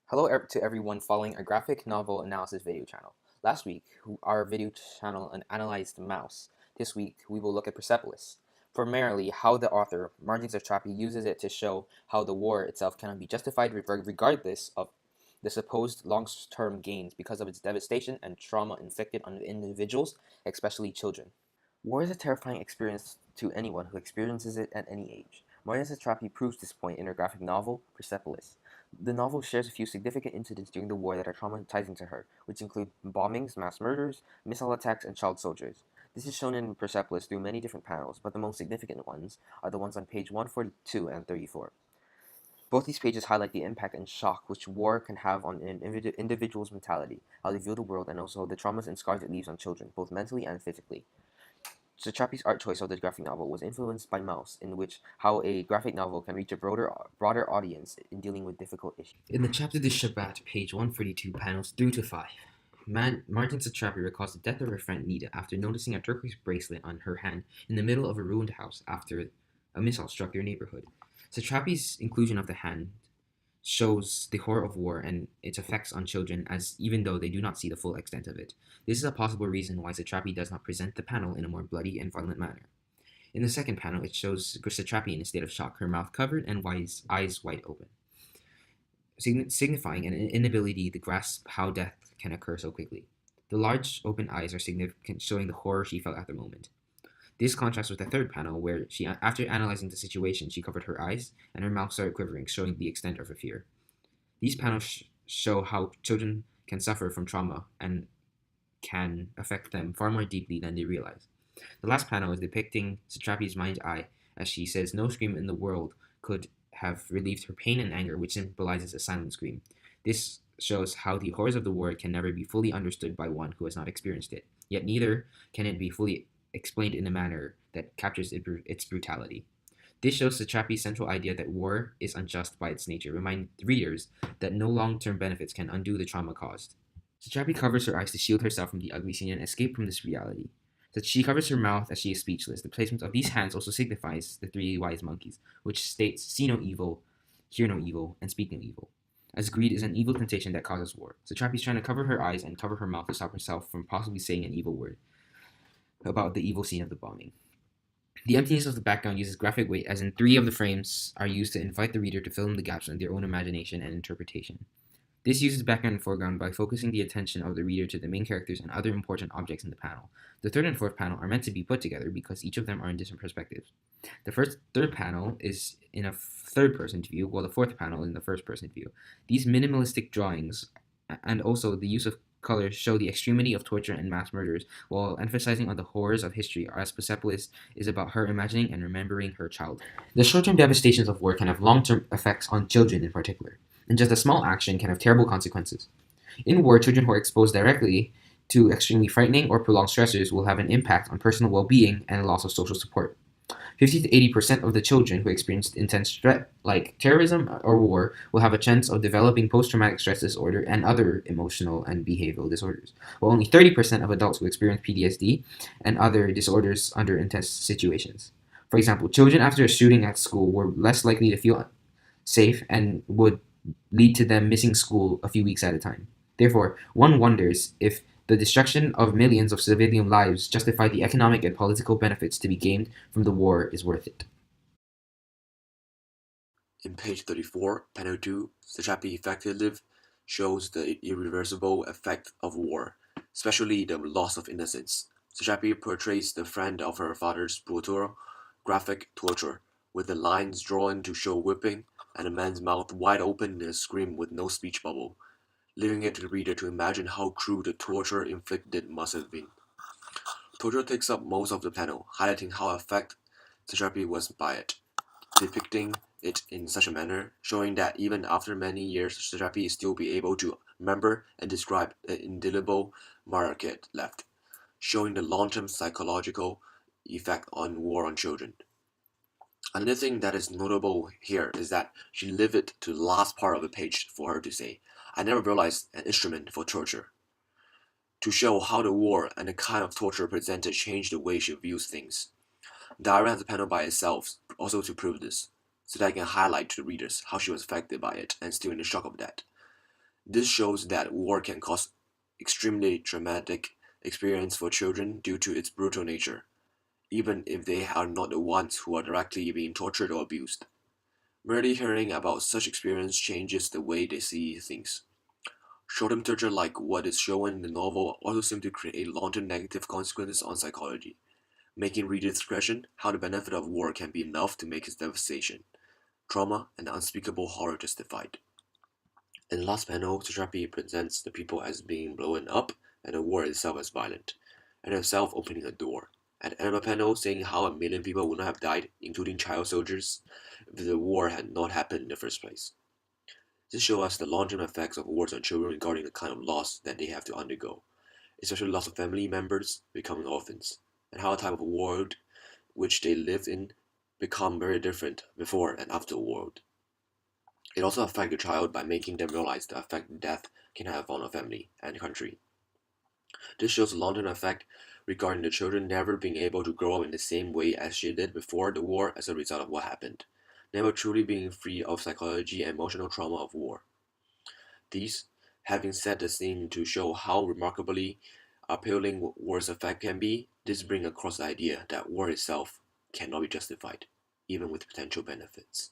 Hello to everyone following a graphic novel analysis video channel. Last week, our video channel analyzed Mouse. This week, we will look at Persepolis. Primarily, how the author, Martin Satrapi, uses it to show how the war itself cannot be justified regardless of the supposed long-term gains because of its devastation and trauma inflicted on individuals, especially children. War is a terrifying experience to anyone who experiences it at any age. Martin Satrapi proves this point in her graphic novel, Persepolis. The novel shares a few significant incidents during the war that are traumatizing to her, which include bombings, mass murders, missile attacks, and child soldiers. This is shown in Persepolis through many different panels, but the most significant ones are the ones on page 142 and 34. Both these pages highlight the impact and shock which war can have on an individual's mentality, how they view the world, and also the traumas and scars it leaves on children, both mentally and physically. Satrapi's art choice of the graphic novel was influenced by Mouse, in which how a graphic novel can reach a broader audience in dealing with difficult issues. In the chapter The Shabbat, page 142, panels 3 to 5, Martin Satrapi recalls the death of her friend Nita after noticing a turquoise bracelet on her hand in the middle of a ruined house after a missile struck their neighborhood. Satrapi's inclusion of the hand shows the horror of war and its effects on children, as even though they do not see the full extent of it. This is a possible reason why Satrapi does not present the panel in a more bloody and violent manner. In the second panel, it shows Satrapi in a state of shock, her mouth covered and eyes wide open, signifying an inability to grasp how death can occur so quickly. The large open eyes are significant, showing the horror she felt at the moment. This contrasts with the third panel, where she, after analyzing the situation, she covered her eyes and her mouth started quivering, showing the extent of her fear. These panels show how children can suffer from trauma and can affect them far more deeply than they realize. The last panel is depicting Satrapi's mind's eye, as she says no scream in the world could have relieved her pain and anger, which symbolizes a silent scream. This shows how the horrors of the war can never be fully understood by one who has not experienced it, yet neither can it be fully explained in a manner that captures its brutality. This shows Satrapi's central idea that war is unjust by its nature, remind readers that no long-term benefits can undo the trauma caused. Satrapi covers her eyes to shield herself from the ugly scene and escape from this reality. That she covers her mouth as she is speechless. The placement of these hands also signifies the three wise monkeys, which states, see no evil, hear no evil, and speak no evil, as greed is an evil temptation that causes war. Satrapi is trying to cover her eyes and cover her mouth to stop herself from possibly saying an evil word about the evil scene of the bombing. The emptiness of the background uses graphic weight, as in 3 of the frames are used to invite the reader to fill in the gaps in their own imagination and interpretation. This uses background and foreground by focusing the attention of the reader to the main characters and other important objects in the panel. The third and fourth panel are meant to be put together because each of them are in different perspectives. The third panel is in a third-person view, while the fourth panel is in the first-person view. These minimalistic drawings and also the use of colors show the extremity of torture and mass murders, while emphasizing on the horrors of history, as Persepolis is about her imagining and remembering her childhood. The short-term devastations of war can have long-term effects on children in particular, and just a small action can have terrible consequences. In war, children who are exposed directly to extremely frightening or prolonged stressors will have an impact on personal well-being and a loss of social support. 50 to 80% of the children who experience intense threat, like terrorism or war, will have a chance of developing post-traumatic stress disorder and other emotional and behavioral disorders, while only 30% of adults will experience PTSD and other disorders under intense situations. For example, children after a shooting at school were less likely to feel safe and would lead to them missing school a few weeks at a time. Therefore, one wonders if the destruction of millions of civilian lives justify the economic and political benefits to be gained from the war is worth it. In page 34, panel 2, Satrapi effectively shows the irreversible effect of war, especially the loss of innocence. Satrapi portrays the friend of her father's brutal, graphic torture, with the lines drawn to show whipping, and a man's mouth wide open in a scream with no speech bubble, leaving it to the reader to imagine how cruel the torture inflicted must have been. Torture takes up most of the panel, highlighting how affected Satrapi was by it, depicting it in such a manner, showing that even after many years, Satrapi still be able to remember and describe the indelible mark it left, showing the long-term psychological effect on war on children. Another thing that is notable here is that she left it to the last part of the page for her to say, I never realized an instrument for torture, to show how the war and the kind of torture presented changed the way she views things. Diary has a panel by itself also to prove this, so that I can highlight to the readers how she was affected by it and still in the shock of that. This shows that war can cause extremely traumatic experience for children due to its brutal nature, even if they are not the ones who are directly being tortured or abused. Merely hearing about such experience changes the way they see things. Short-term torture like what is shown in the novel also seem to create long-term negative consequences on psychology, making readers question how the benefit of war can be enough to make its devastation, trauma, and unspeakable horror justified. In the last panel, Satrapi presents the people as being blown up and the war itself as violent, and herself opening a door. At the end of the panel, saying how 1 million people would not have died, including child soldiers, if the war had not happened in the first place. This shows us the long-term effects of wars on children regarding the kind of loss that they have to undergo, especially loss of family members becoming orphans, and how a type of world which they live in become very different before and after the war. It also affects the child by making them realize the effect death can have on a family and country. This shows a long-term effect regarding the children never being able to grow up in the same way as she did before the war as a result of what happened, never truly being free of psychology and emotional trauma of war. These, having set the scene to show how remarkably appealing war's effect can be, this brings across the idea that war itself cannot be justified, even with potential benefits.